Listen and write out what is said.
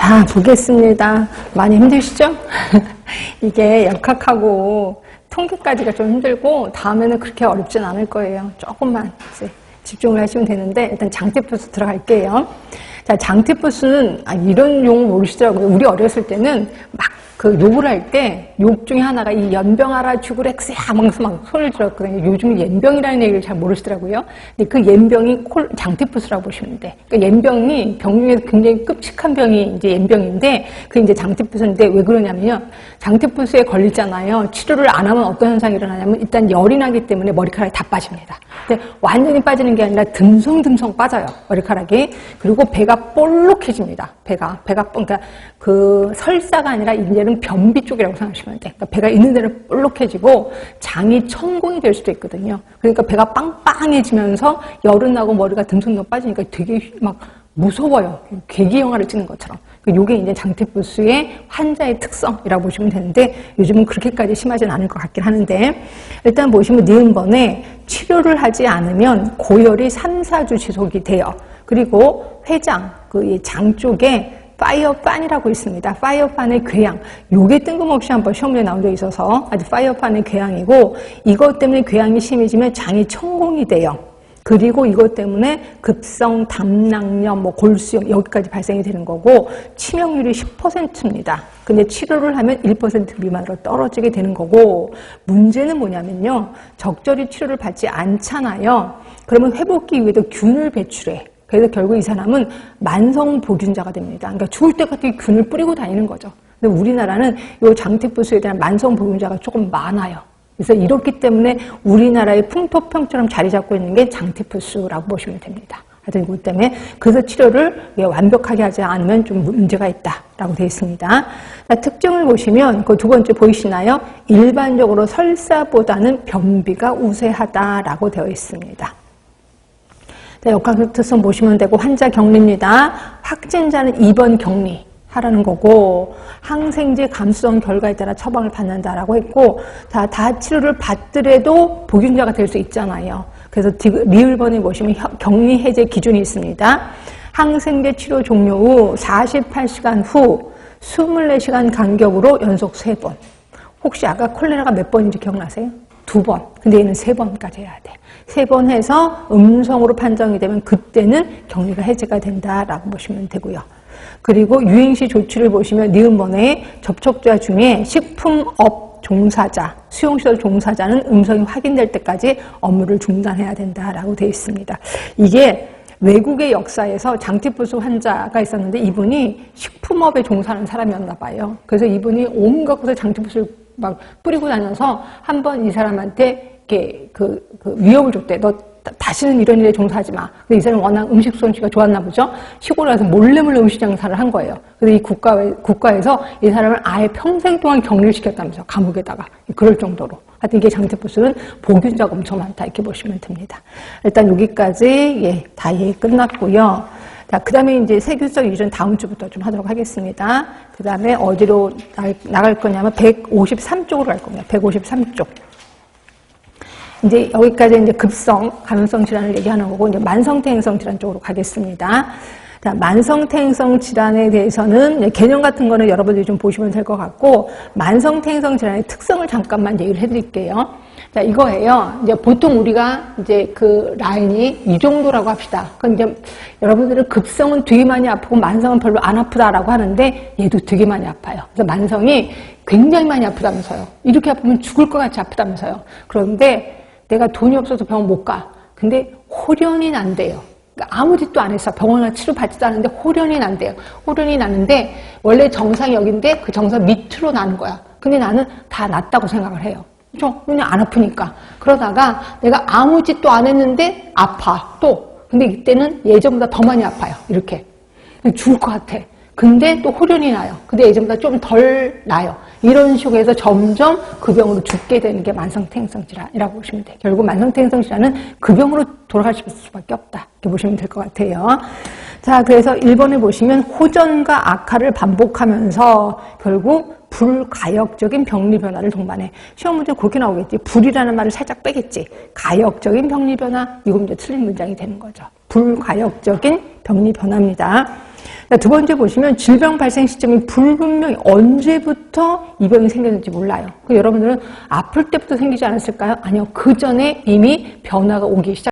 자, 보겠습니다. 많이 힘드시죠? 이게 역학하고 통계까지가 좀 힘들고 다음에는 그렇게 어렵진 않을 거예요. 조금만 이제 집중을 하시면 되는데 일단 장티푸스 들어갈게요. 자, 장티푸스는 이런 용어 모르시더라고요. 우리 어렸을 때는 막 그 욕을 할 때 욕 중에 하나가 이 연병하라 죽으렉스야 하면서 막 손을 들었거든요. 요즘 연병이라는 얘기를 잘 모르시더라고요. 근데 그 연병이 장티푸스라고 보시면 돼. 그러니까 연병이 병 중에서 굉장히 끔찍한 병이 이제 연병인데 그 이제 장티푸스인데 왜 그러냐면요. 장티푸스에 걸리잖아요. 치료를 안 하면 어떤 현상이 일어나냐면 일단 열이 나기 때문에 머리카락이 다 빠집니다. 근데 완전히 빠지는 게 아니라 듬성듬성 빠져요. 머리카락이. 그리고 배가 볼록해집니다. 배가 그러니까 그 설사가 아니라 이제는 변비 쪽이라고 생각하시면 돼. 그러니까 배가 있는 데는 볼록해지고 장이 천공이 될 수도 있거든요. 그러니까 배가 빵빵해지면서 열은 나고 머리가 듬성듬성 빠지니까 되게 막 무서워요. 괴기 영화를 찍는 것처럼. 이게 이제 장티푸스의 환자의 특성이라고 보시면 되는데 요즘은 그렇게까지 심하진 않을 것 같긴 하는데 일단 보시면 니은번에 치료를 하지 않으면 고열이 3, 4주 지속이 돼요. 그리고 회장, 그 장 쪽에 파이어판이라고 있습니다. 파이어판의 궤양. 요게 뜬금없이 한번 시험에 나온 적이 있어서 아주 파이어판의 궤양이고 이것 때문에 궤양이 심해지면 장이 천공이 돼요. 그리고 이것 때문에 급성 담낭염, 골수염 여기까지 발생이 되는 거고 치명률이 10%입니다. 근데 치료를 하면 1% 미만으로 떨어지게 되는 거고 문제는 뭐냐면요. 적절히 치료를 받지 않잖아요. 그러면 회복기 이후에도 균을 배출해. 그래서 결국 이 사람은 만성보균자가 됩니다. 그러니까 죽을 때까지 균을 뿌리고 다니는 거죠. 근데 우리나라는 이 장티푸스에 대한 만성보균자가 조금 많아요. 그래서 이렇기 때문에 우리나라의 풍토병처럼 자리 잡고 있는 게 장티푸스라고 보시면 됩니다. 하여튼 이것 때문에 그래서 치료를 완벽하게 하지 않으면 좀 문제가 있다라고 되어 있습니다. 자, 특징을 보시면 그 두 번째 보이시나요? 일반적으로 설사보다는 변비가 우세하다라고 되어 있습니다. 역학 특성 보시면 되고 환자 격리입니다. 확진자는 입원 격리 하라는 거고 항생제 감수성 결과에 따라 처방을 받는다라고 했고 다 치료를 받더라도 보균자가 될 수 있잖아요. 그래서 리을번에 보시면 격리 해제 기준이 있습니다. 항생제 치료 종료 후 48시간 후 24시간 간격으로 연속 3번. 혹시 아까 콜레라가 몇 번인지 기억나세요? 2번. 근데 얘는 3번까지 해야 돼. 3번 해서 음성으로 판정이 되면 그때는 격리가 해제가 된다라고 보시면 되고요. 그리고 유행시 조치를 보시면 니은번에 접촉자 중에 식품업 종사자, 수용시설 종사자는 음성이 확인될 때까지 업무를 중단해야 된다라고 되어 있습니다. 이게 외국의 역사에서 장티푸스 환자가 있었는데 이분이 식품업에 종사하는 사람이었나 봐요. 그래서 이분이 온갖 곳에 장티푸스를 막 뿌리고 다녀서 한번 이 사람한테 이렇게 그 위협을 줬대. 너 다시는 이런 일에 종사하지 마. 근데 이 사람은 워낙 음식 솜씨가 좋았나 보죠. 시골에 가서 몰래 음식 장사를 한 거예요. 그래서 이 국가에서 이 사람을 아예 평생 동안 격리를 시켰다면서 감옥에다가 그럴 정도로. 하여튼 이게 장티푸스는 보균자가 엄청 많다 이렇게 보시면 됩니다. 일단 여기까지 다 끝났고요. 자, 그 다음에 이제 세균성 유전 다음 주부터 좀 하도록 하겠습니다. 그 다음에 어디로 나갈 거냐면 153쪽으로 갈 겁니다. 153쪽. 이제 여기까지 이제 급성, 감염성 질환을 얘기하는 거고, 이제 만성태행성 질환 쪽으로 가겠습니다. 자, 만성태행성 질환에 대해서는 개념 같은 거는 여러분들이 좀 보시면 될 것 같고, 만성태행성 질환의 특성을 잠깐만 얘기를 해드릴게요. 자, 이거예요. 이제 보통 우리가 이제 그 라인이 이 정도라고 합시다. 그럼 이제 여러분들은 급성은 되게 많이 아프고 만성은 별로 안 아프다라고 하는데 얘도 되게 많이 아파요. 그래서 만성이 굉장히 많이 아프다면서요. 이렇게 아프면 죽을 것 같이 아프다면서요. 그런데 내가 돈이 없어서 병원 못 가. 근데 홀연이 난대요. 그러니까 아무 짓도 안 했어. 병원을 치료받지도 않는데 홀연이 난대요. 홀연이 나는데 원래 정상이 여긴데 그 정상 밑으로 나는 거야. 근데 나는 다 낫다고 생각을 해요. 그렇죠? 그냥 안 아프니까. 그러다가 내가 아무 짓도 안 했는데 아파. 또. 근데 이때는 예전보다 더 많이 아파요. 이렇게. 죽을 것 같아. 근데 또 홀연이 나요. 근데 예전보다 좀 덜 나요. 이런 식으로 해서 점점 그 병으로 죽게 되는 게 만성태행성 질환이라고 보시면 돼요. 결국 만성태행성 질환은 그 병으로 돌아갈 수밖에 없다. 이렇게 보시면 될 것 같아요. 자, 그래서 1번에 보시면 호전과 악화를 반복하면서 결국 불가역적인 병리 변화를 동반해. 시험 문제 그렇게 나오겠지. 불이라는 말을 살짝 빼겠지. 가역적인 병리 변화. 이거 이제 틀린 문장이 되는 거죠. 불가역적인 병리 변화입니다. 두 번째 보시면 질병 발생 시점이 불분명히 언제부터 이 병이 생겼는지 몰라요. 여러분들은 아플 때부터 생기지 않았을까요? 아니요. 그 전에 이미 변화가 오기 시작.